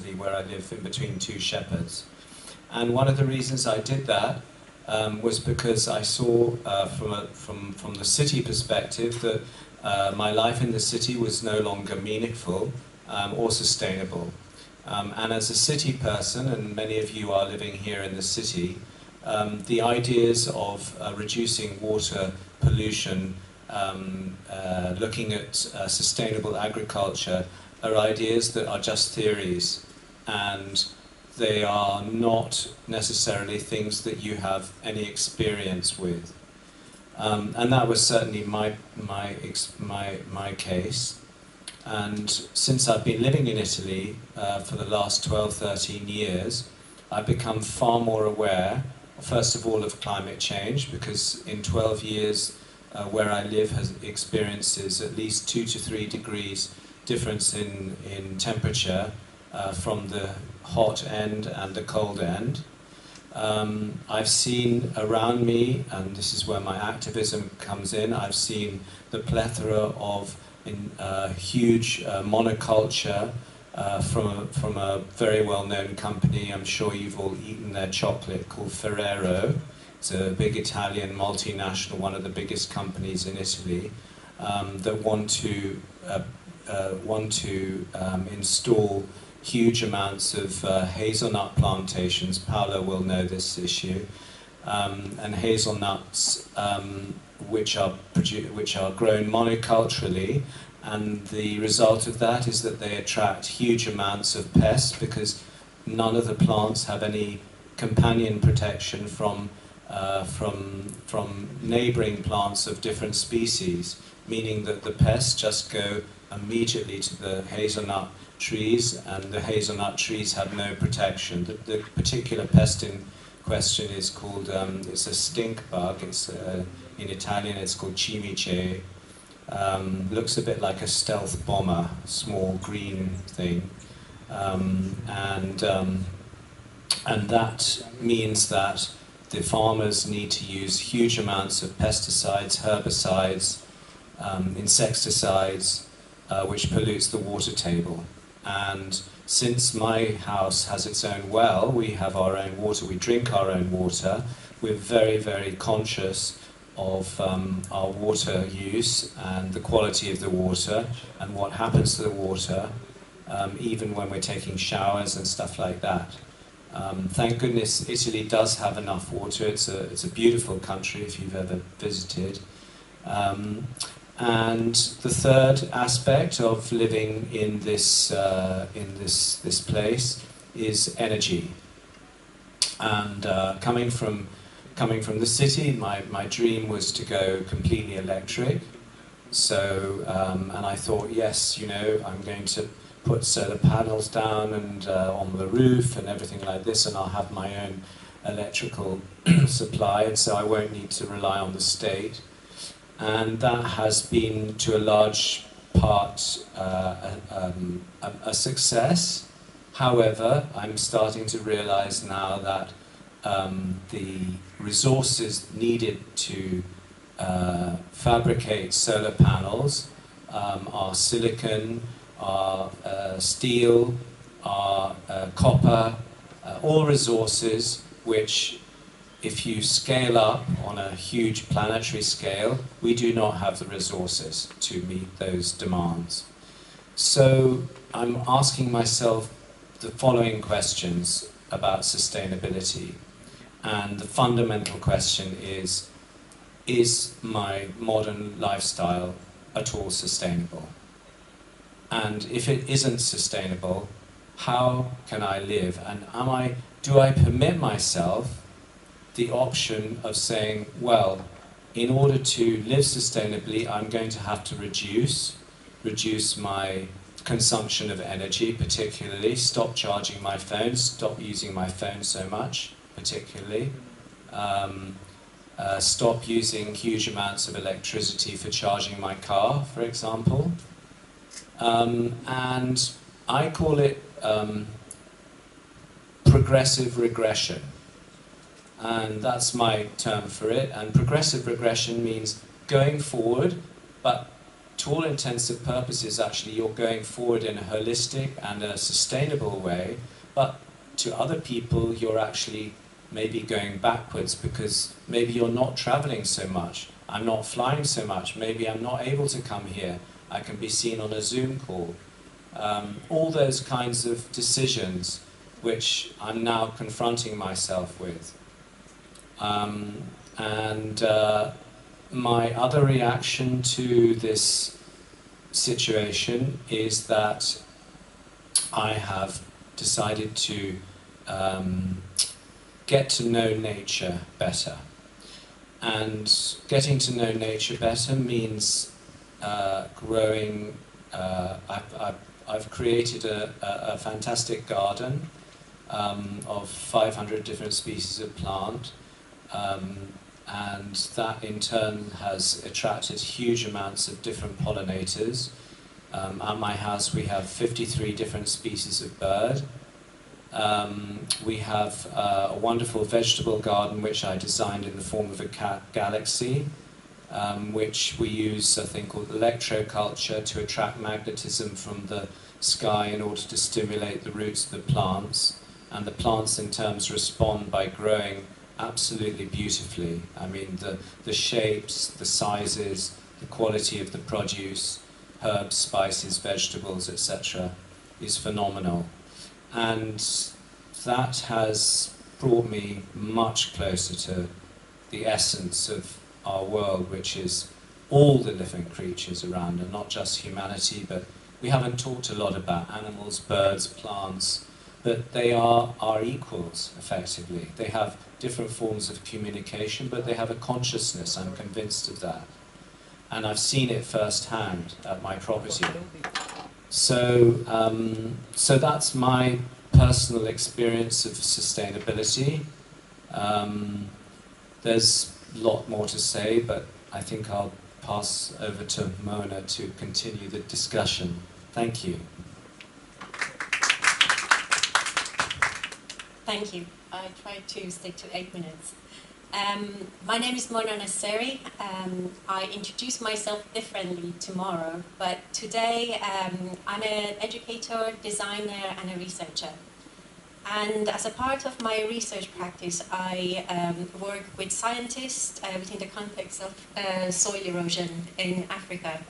Italy, where I live in between two shepherds. And one of the reasons I did that was because I saw from the city perspective that my life in the city was no longer meaningful or sustainable. And as a city person, and many of you are living here in the city, the ideas of reducing water pollution, looking at sustainable agriculture, are ideas that are just theories, and they are not necessarily things that you have any experience with. And that was certainly my case. And since I've been living in Italy for the last 12, 13 years, I've become far more aware, first of all, of climate change, because in 12 years where I live experiences at least 2 to 3 degrees difference in temperature from the hot end and the cold end. I've seen around me, and this is where my activism comes in, I've seen the plethora of huge monoculture from a very well-known company. I'm sure you've all eaten their chocolate, called Ferrero. It's a big Italian multinational, one of the biggest companies in Italy, that want to install huge amounts of hazelnut plantations. Paolo will know this issue. And hazelnuts which are grown monoculturally, and the result of that is that they attract huge amounts of pests, because none of the plants have any companion protection from neighbouring plants of different species, meaning that the pests just go immediately to the hazelnut trees, and the hazelnut trees have no protection. The particular pest in question is called, it's a stink bug. It's in Italian it's called cimice. Looks a bit like a stealth bomber, small green thing, and that means that the farmers need to use huge amounts of pesticides, herbicides, insecticides, which pollutes the water table. And since my house has its own well, we have our own water, we drink our own water, we're very, very conscious of our water use and the quality of the water and what happens to the water, even when we're taking showers and stuff like that. Thank goodness Italy does have enough water. It's a beautiful country if you've ever visited. And the third aspect of living in this place is energy. And coming from the city, my dream was to go completely electric. So and I thought, yes, you know, I'm going to put solar panels down and on the roof and everything like this, and I'll have my own electrical supply, and so I won't need to rely on the state. And that has been, to a large part, a success. However, I'm starting to realize now that the resources needed to fabricate solar panels are silicon, are steel, are copper, all resources which, if you scale up on a huge planetary scale, we do not have the resources to meet those demands. So I'm asking myself the following questions about sustainability. And the fundamental question is my modern lifestyle at all sustainable? And if it isn't sustainable, how can I live? And do I permit myself the option of saying, well, in order to live sustainably, I'm going to have to reduce my consumption of energy, particularly, stop charging my phone, stop using my phone so much, particularly, stop using huge amounts of electricity for charging my car, for example. And I call it progressive regression. And that's my term for it. And progressive regression means going forward, but to all intensive purposes, actually, you're going forward in a holistic and a sustainable way, but to other people, you're actually maybe going backwards because maybe you're not traveling so much. I'm not flying so much. Maybe I'm not able to come here. I can be seen on a Zoom call. All those kinds of decisions which I'm now confronting myself with. My other reaction to this situation is that I have decided to get to know nature better. And getting to know nature better means growing. I've created a fantastic garden of 500 different species of plant, and that in turn has attracted huge amounts of different pollinators. At my house we have 53 different species of bird. We have a wonderful vegetable garden which I designed in the form of a galaxy, which we use a thing called electroculture to attract magnetism from the sky in order to stimulate the roots of the plants, and the plants in turn respond by growing absolutely beautifully. I mean, the shapes, the sizes, the quality of the produce, herbs, spices, vegetables, etc. is phenomenal. And that has brought me much closer to the essence of our world, which is all the living creatures around, and not just humanity, but we haven't talked a lot about animals, birds, plants, but they are our equals, effectively. They have different forms of communication, but they have a consciousness, I'm convinced of that. And I've seen it firsthand at my property. So that's my personal experience of sustainability. There's a lot more to say, but I think I'll pass over to Mona to continue the discussion. Thank you. Thank you. I tried to stick to 8 minutes. My name is Mona Nasseri. I introduce myself differently tomorrow, but today I'm an educator, designer, and a researcher. And as a part of my research practice, I work with scientists within the context of soil erosion in Africa.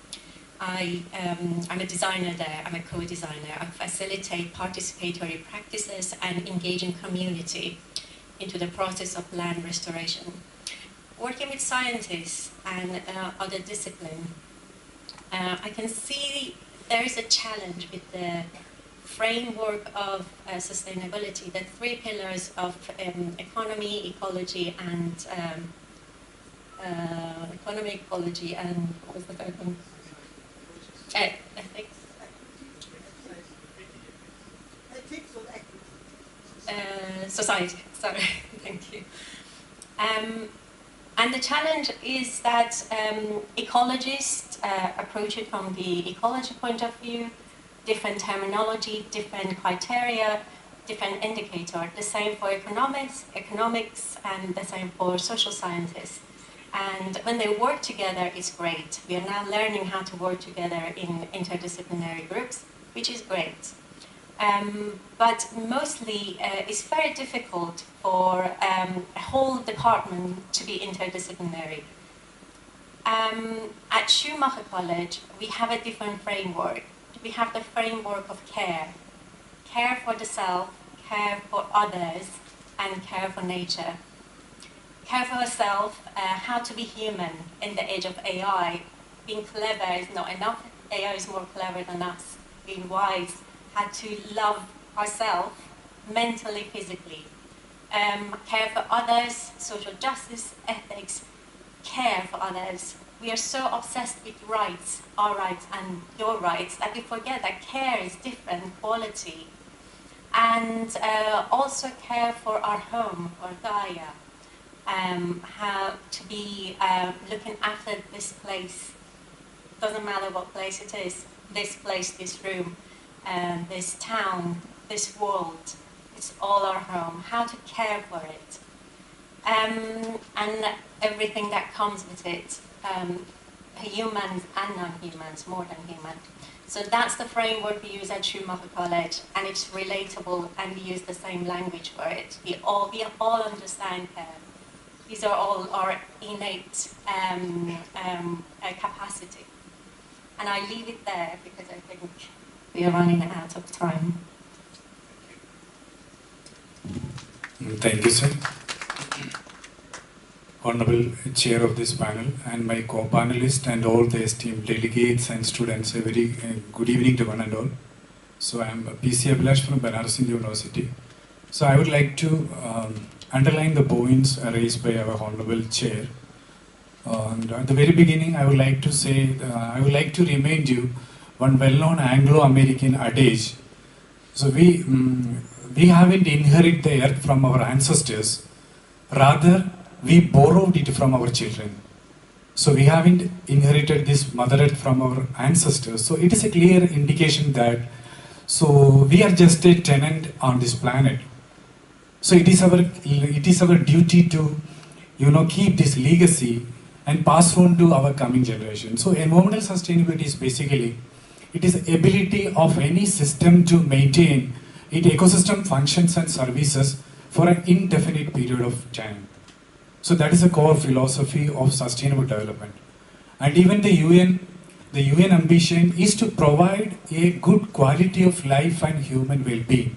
I'm a designer there, I'm a co-designer. I facilitate participatory practices and engaging community into the process of land restoration. Working with scientists and other disciplines, I can see there is a challenge with the framework of sustainability, the 3 pillars of economy, ecology, and what was the third one? Ethics. Society, sorry, thank you. And the challenge is that ecologists approach it from the ecology point of view, different terminology, different criteria, different indicator. The same for economics, and the same for social scientists. And when they work together, it's great. We are now learning how to work together in interdisciplinary groups, which is great. But mostly, it's very difficult for a whole department to be interdisciplinary. At Schumacher College, we have a different framework. We have the framework of care. Care for the self, care for others, and care for nature. Care for yourself, how to be human in the age of AI. Being clever is not enough. AI is more clever than us. Being wise, how to love ourselves mentally, physically. Care for others, social justice, ethics, care for others. We are so obsessed with rights, our rights and your rights, that we forget that care is different quality. And also care for our home, or Gaia. How to be looking after this place. Doesn't matter what place it is, this place, this room, this town, this world. It's all our home. How to care for it. And everything that comes with it. humans and non-humans, more than humans. So that's the framework we use at Schumacher College, and it's relatable, and we use the same language for it. We all understand care. These are all our innate capacity. And I leave it there because I think we are running out of time. Thank you, sir. Honorable Chair of this panel and my co-panelists and all the esteemed delegates and students, a very good evening to one and all. So I am PC Abhilash from Banaras Hindu University. So I would like to underline the points raised by our Honorable Chair. And at the very beginning, I would like to say, I would like to remind you one well-known Anglo-American adage. So we haven't inherited the earth from our ancestors, rather we borrowed it from our children. So we haven't inherited this Mother Earth from our ancestors. So it is a clear indication that we are just a tenant on this planet. So it is our duty to keep this legacy and pass on to our coming generation. So environmental sustainability is basically it is the ability of any system to maintain its ecosystem functions and services for an indefinite period of time. So that is a core philosophy of sustainable development. And even the UN ambition is to provide a good quality of life and human well-being.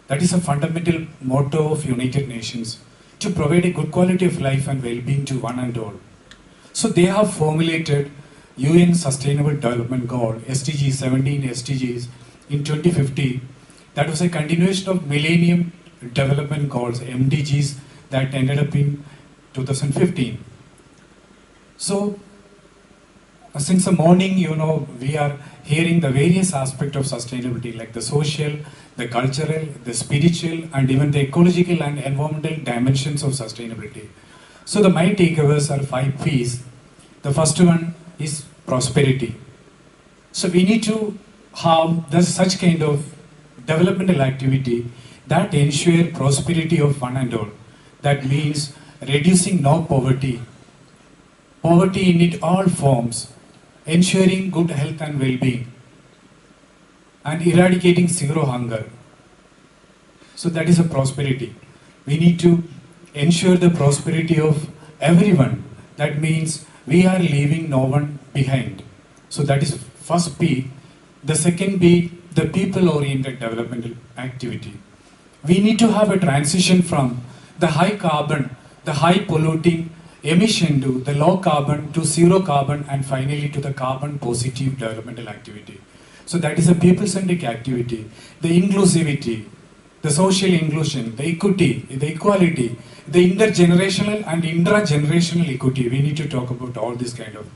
That is a fundamental motto of United Nations, to provide a good quality of life and well-being to one and all. So they have formulated UN Sustainable Development Goal, SDGs, 17 SDGs in 2050. That was a continuation of Millennium Development Goals, MDGs, that ended up in 2015. So since the morning, we are hearing the various aspects of sustainability, like the social, the cultural, the spiritual, and even the ecological and environmental dimensions of sustainability. So my takeaways are 5 P's. The first one is prosperity. So we need to have such kind of developmental activity that ensure prosperity of one and all. That means reducing no poverty, poverty in its all forms, ensuring good health and well-being, and eradicating zero hunger. So that is a prosperity. We need to ensure the prosperity of everyone. That means we are leaving no one behind. So that is first P. The second B, the people-oriented developmental activity. We need to have a transition from the high carbon, the high polluting emission to the low carbon to zero carbon, and finally to the carbon positive developmental activity. So that is a people-centric activity, the inclusivity, the social inclusion, the equity, the equality, the intergenerational and intra-generational equity. We need to talk about all this kind of.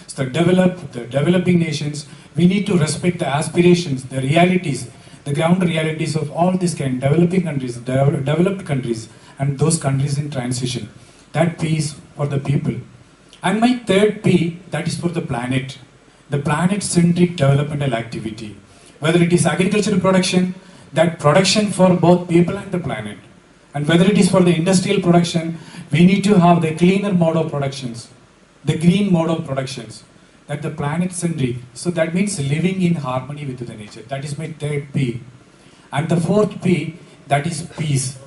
So the developing nations, we need to respect the aspirations, the realities, the ground realities of all these kind of developing countries, developed countries, and those countries in transition. That P is for the people. And my third P, that is for the planet-centric developmental activity. Whether it is agricultural production, that production for both people and the planet. And whether it is for the industrial production, we need to have the cleaner mode of productions, the green mode of productions, that the planet-centric. So that means living in harmony with the nature. That is my third P. And the fourth P, that is peace.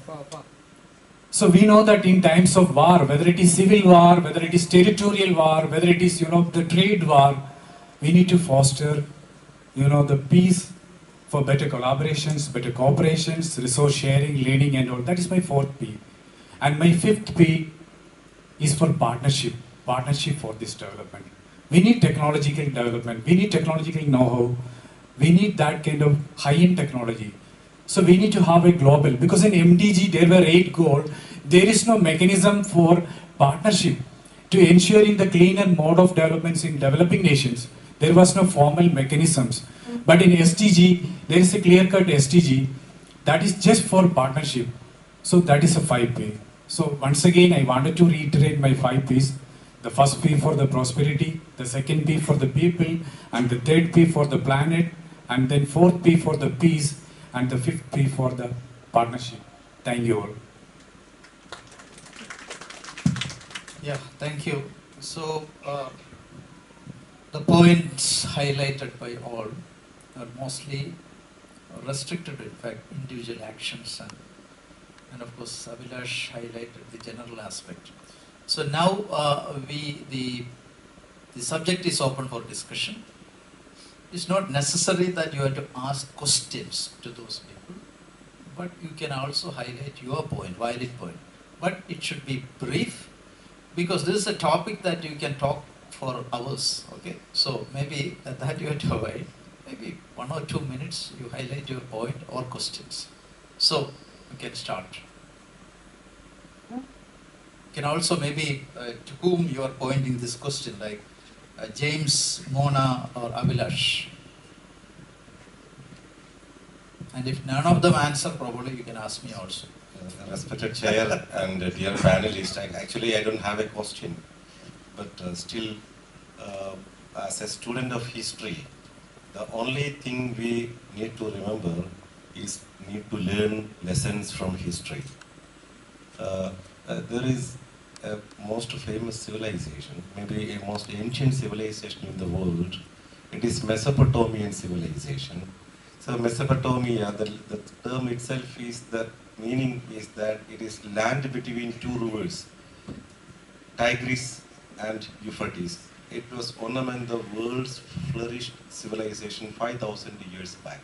So we know that in times of war, whether it is civil war, whether it is territorial war, whether it is the trade war, we need to foster the peace for better collaborations, better cooperations, resource sharing, learning and all. That is my fourth P. And my fifth P is for partnership for this development. We need technological development, we need technological know-how, we need that kind of high-end technology. So we need to have a global, because in MDG there were 8 goals, there is no mechanism for partnership to ensuring the cleaner mode of developments in developing nations. There was no formal mechanisms. But in SDG, there is a clear-cut SDG that is just for partnership. So that is a 5P. So once again, I wanted to reiterate my 5 Ps. The first P for the prosperity, the second P for the people, and the third P for the planet, and then fourth P for the peace, and the fifth P for the partnership. Thank you all. Yeah, thank you. So The points highlighted by all are mostly restricted, in fact, individual actions, and of course Abhilash highlighted the general aspect. So now the subject is open for discussion. It's not necessary that you have to ask questions to those people, but you can also highlight your point, valid point. But it should be brief, because this is a topic that you can talk for hours, okay? So maybe that you have to avoid. Maybe 1 or 2 minutes you highlight your point or questions. So you can start. You can also maybe to whom you are pointing this question, like James, Mona, or Abhilash. And if none of them answer, probably you can ask me also. Respected Chair and dear panelists, actually I don't have a question, but still, as a student of history, the only thing we need to remember is need to learn lessons from history. There is a most famous civilization, maybe a most ancient civilization in the world. It is Mesopotamian civilization. So Mesopotamia, the term itself is the meaning is that it is land between two rivers, Tigris and Euphrates. It was one among the world's flourished civilization 5,000 years back.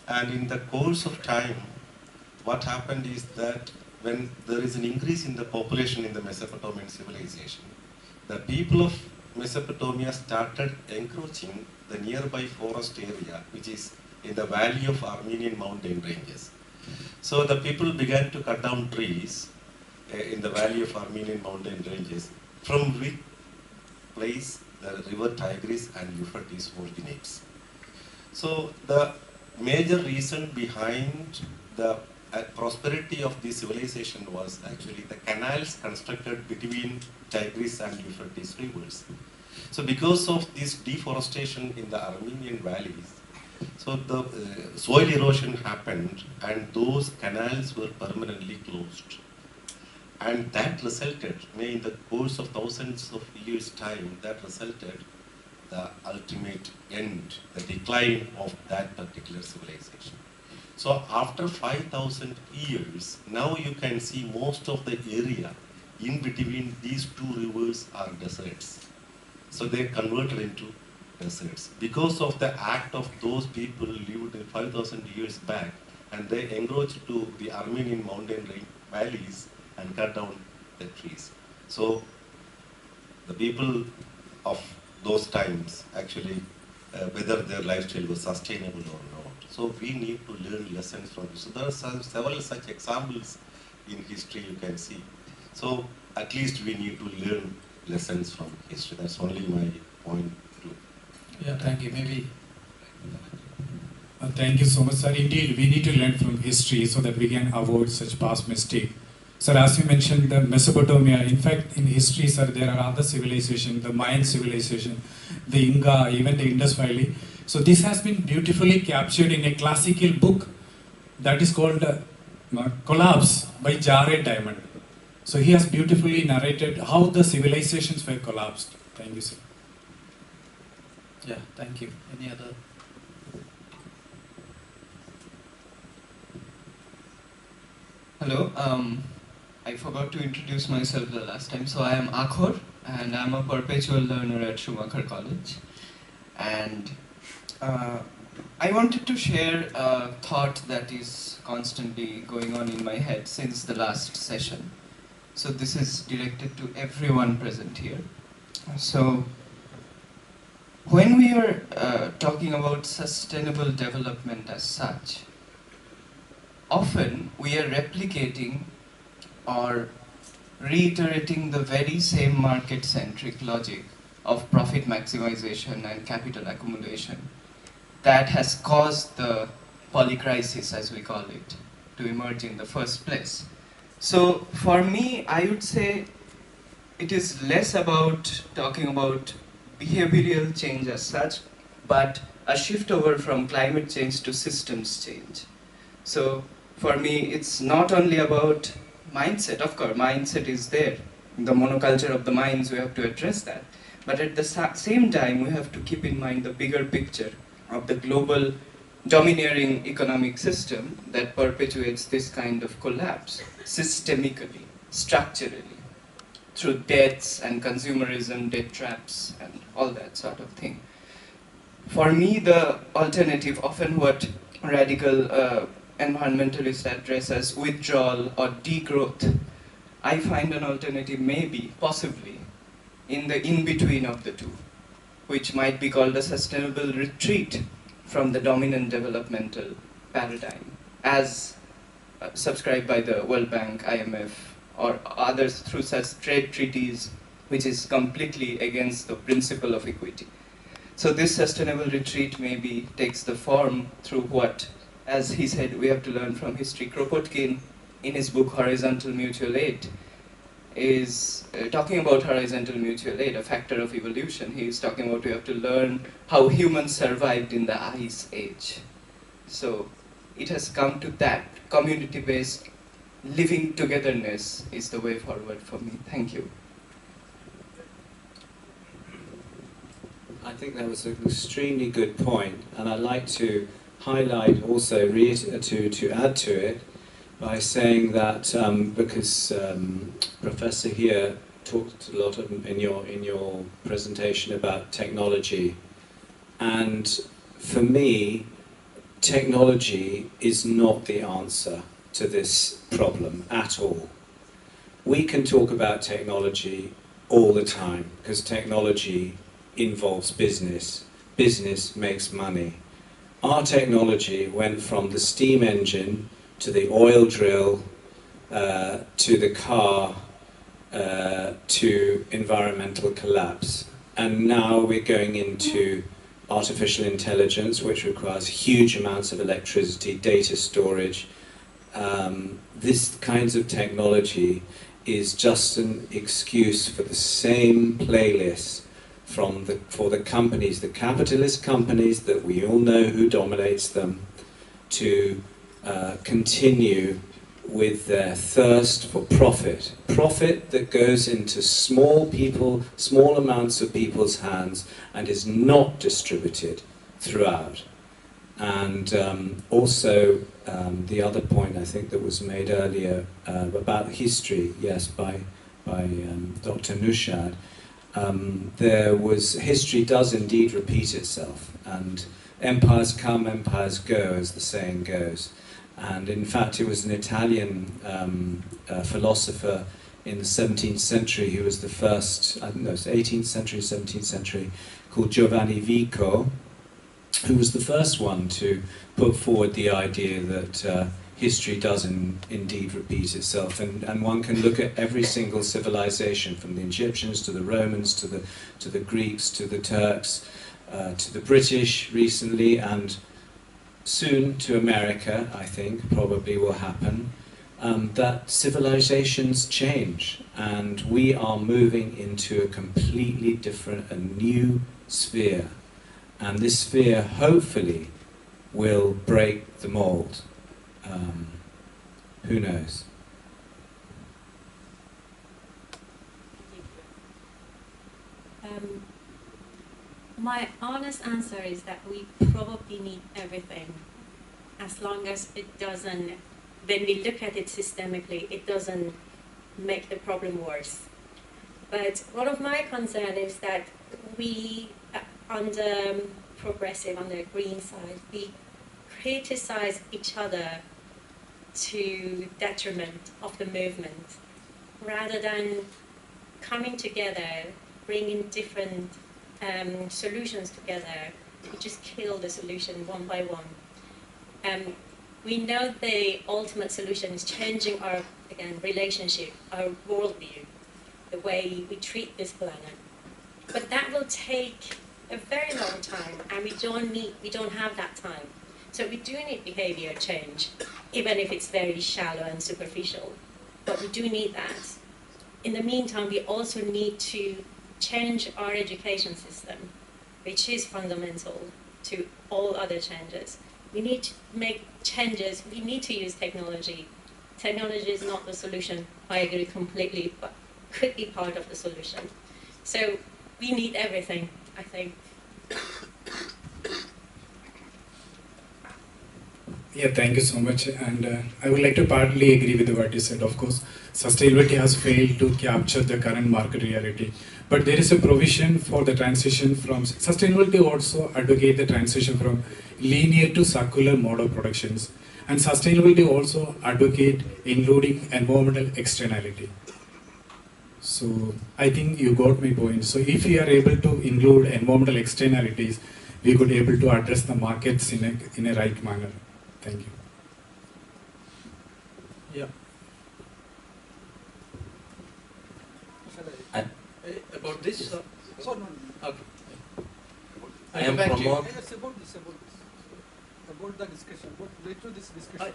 And in the course of time, what happened is that when there is an increase in the population in the Mesopotamian civilization, the people of Mesopotamia started encroaching the nearby forest area, which is in the valley of Armenian mountain ranges. So the people began to cut down trees in the valley of Armenian mountain ranges, from which place the river Tigris and Euphrates originates. So the major reason behind the prosperity of this civilization was actually the canals constructed between Tigris and Euphrates rivers. So because of this deforestation in the Armenian valleys, so the soil erosion happened and those canals were permanently closed. And that resulted, in the course of thousands of years' time, that resulted the ultimate end, the decline of that particular civilization. So after 5,000 years, now you can see most of the area in between these two rivers are deserts. So they converted into deserts because of the act of those people lived 5,000 years back, and they encroached to the Armenian mountain valleys and cut down the trees. So the people of those times actually, whether their lifestyle was sustainable or not. So we need to learn lessons from this. So there are several such examples in history you can see. So at least we need to learn lessons from history. That's only my point. Yeah, thank you. Maybe. Thank you so much, sir. Indeed, we need to learn from history so that we can avoid such past mistakes. Sir, as you mentioned, the Mesopotamia, in fact, in history, sir, there are other civilizations, the Mayan civilization, the Inca, even the Indus Valley. So this has been beautifully captured in a classical book that is called Collapse by Jared Diamond. So he has beautifully narrated how the civilizations were collapsed. Thank you, sir. Yeah, thank you. Any other? Hello, I forgot to introduce myself the last time. So I am Akhor, and I'm a perpetual learner at Schumacher College. And I wanted to share a thought that is constantly going on in my head since the last session. So this is directed to everyone present here. So when we are talking about sustainable development as such, often we are replicating or reiterating the very same market-centric logic of profit maximization and capital accumulation that has caused the polycrisis, as we call it, to emerge in the first place. So for me, I would say it is less about talking about behavioral change as such, but a shift over from climate change to systems change. So for me, it's not only about mindset. Of course, mindset is there. The monoculture of the mines, we have to address that. But at the same time, we have to keep in mind the bigger picture of the global domineering economic system that perpetuates this kind of collapse systemically, structurally, through debts and consumerism, debt traps, and all that sort of thing. For me, the alternative, often what radical environmentalists address as withdrawal or degrowth, I find an alternative maybe, possibly, in the in-between of the two, which might be called a sustainable retreat from the dominant developmental paradigm, as subscribed by the World Bank, IMF, or others through such trade treaties, which is completely against the principle of equity. So this sustainable retreat maybe takes the form through what, as he said, we have to learn from history. Kropotkin, in his book Horizontal Mutual Aid, is talking about horizontal mutual aid, a factor of evolution. He is talking about we have to learn how humans survived in the Ice Age. So it has come to that. Community-based living togetherness is the way forward for me. Thank you. I think that was an extremely good point, and I'd like to highlight also, to add to it, by saying that because Professor here talked a lot in your presentation about technology, and for me, technology is not the answer to this problem at all. We can talk about technology all the time because technology involves business. Business makes money. Our technology went from the steam engine to the oil drill, to the car, to environmental collapse. And now we're going into artificial intelligence, which requires huge amounts of electricity, data storage. This kinds of technology is just an excuse for the same playlist for the companies, the capitalist companies that we all know who dominates them, to continue with their thirst for profit. Profit that goes into small amounts of people's hands and is not distributed throughout. And also the other point I think that was made earlier about history, yes, by Dr. Nushad, history does indeed repeat itself, and empires come, empires go, as the saying goes. And in fact, it was an Italian philosopher in the 17th century who was the first, I don't know, 18th century, 17th century, called Giovanni Vico, who was the first one to put forward the idea that history does indeed repeat itself, and one can look at every single civilization, from the Egyptians to the Romans to the Greeks to the Turks to the British recently, and soon to America, I think, probably will happen, that civilizations change, and we are moving into a completely different, a new sphere. And this sphere, hopefully, will break the mold. Who knows? My honest answer is that we probably need everything, as long as it doesn't, when we look at it systemically, it doesn't make the problem worse. But one of my concerns is that we, on the progressive, on the green side, we criticize each other to detriment of the movement, rather than coming together, bringing different solutions together. We just kill the solution one by one. We know the ultimate solution is changing our, again, relationship, our worldview, the way we treat this planet. But that will take a very long time, and we don't have that time. So we do need behavior change, even if it's very shallow and superficial. But we do need that. In the meantime, we also need to change our education system, which is fundamental to all other changes. We need to make changes. We need to use technology. Technology is not the solution, I agree completely, but could be part of the solution. So we need everything, I think. Yeah, thank you so much. And I would like to partly agree with what you said. Of course, sustainability has failed to capture the current market reality. But there is a provision for the transition from sustainability also advocate the transition from linear to circular mode of productions. And sustainability also advocate including environmental externality. So I think you got my point. So if we are able to include environmental externalities, we could able to address the markets in a right manner. Thank you. Yeah. About this? Okay. I am Pramod. Yes, about this. About the discussion. Related to this discussion.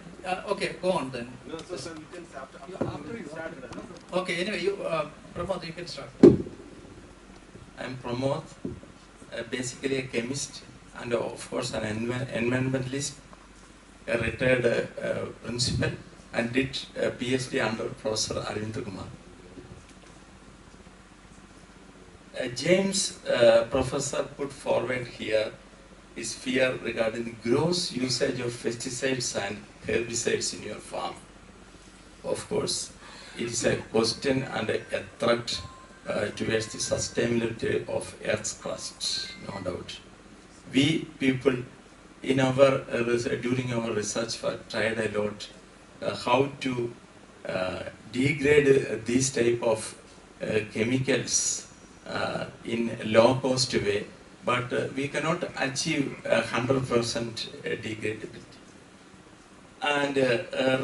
Okay, go on then. No, so we can start After you start. Okay, anyway, you, Pramod, you can start. I am Pramod, basically a chemist and of course an environmentalist, a retired principal, and did a PhD under Professor Arvind Kumar. James, professor, put forward here his fear regarding the gross usage of pesticides and herbicides in your farm. Of course, it is a question and a threat towards the sustainability of Earth's crust, no doubt. We people, in our during our research, tried a lot how to degrade these type of chemicals in low-cost way, but we cannot achieve 100% degradability. And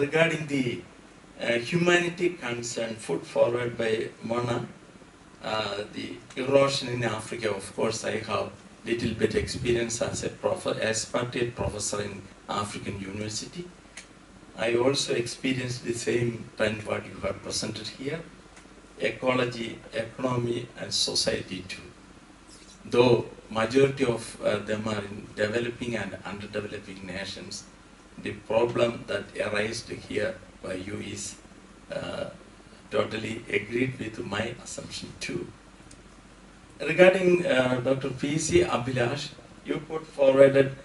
regarding the humanity concern put forward by Mona, the erosion in Africa, of course, I have little bit experience as a expatriate professor in African University. I also experienced the same trend what you have presented here. Ecology, economy, and society too. Though majority of them are in developing and underdeveloping nations, the problem that arises here by you is totally agreed with my assumption too. Regarding Dr. PC Abhilash, you put forwarded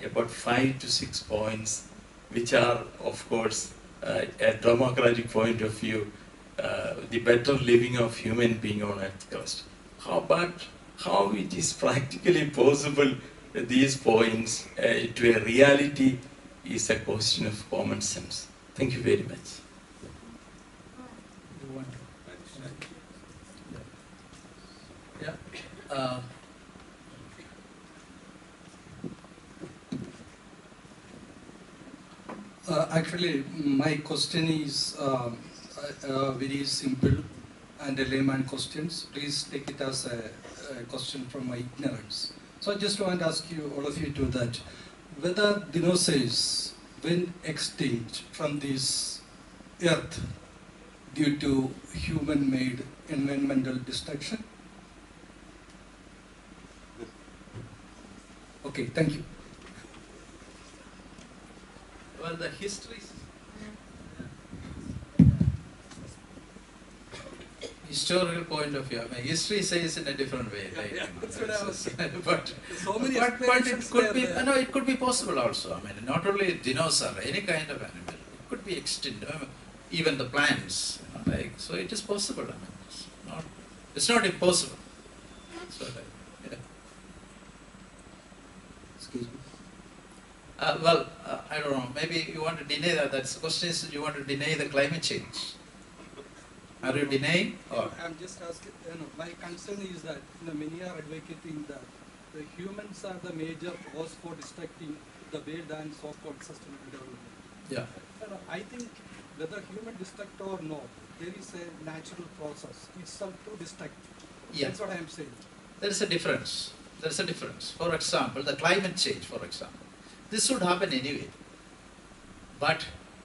about 5 to 6 points, which are, of course, a democratic point of view, the better living of human being on Earth crust. How it is practically possible these points to a reality is a question of common sense. Thank you very much. Yeah. Actually, my question is very simple and a layman questions. Please take it as a question from my ignorance. So I just want to ask you, all of you, to that, whether dinosaurs went extinct from this earth due to human-made environmental destruction? Okay, thank you. Well, the history. Historical point of view. I mean, history says in a different way, right? Yeah, that's what I was but so many but it could be. there. No, it could be possible also. I mean, not only dinosaur, any kind of animal, it could be extinct. I mean, even the plants, you know, like, so it is possible. I mean, it's not impossible. So, yeah. Excuse me. Well, I don't know. Maybe you want to deny that. That's the question is, you want to deny the climate change? Are you denying? Or? I'm just asking. My concern is that many are advocating that the humans are the major cause for destructing the world and so-called sustainable development. Yeah. I think whether human destruct or not, there is a natural process itself to destruct. Yeah. That's what I am saying. There is a difference. There is a difference. For example, the climate change, for example. This would happen anyway. But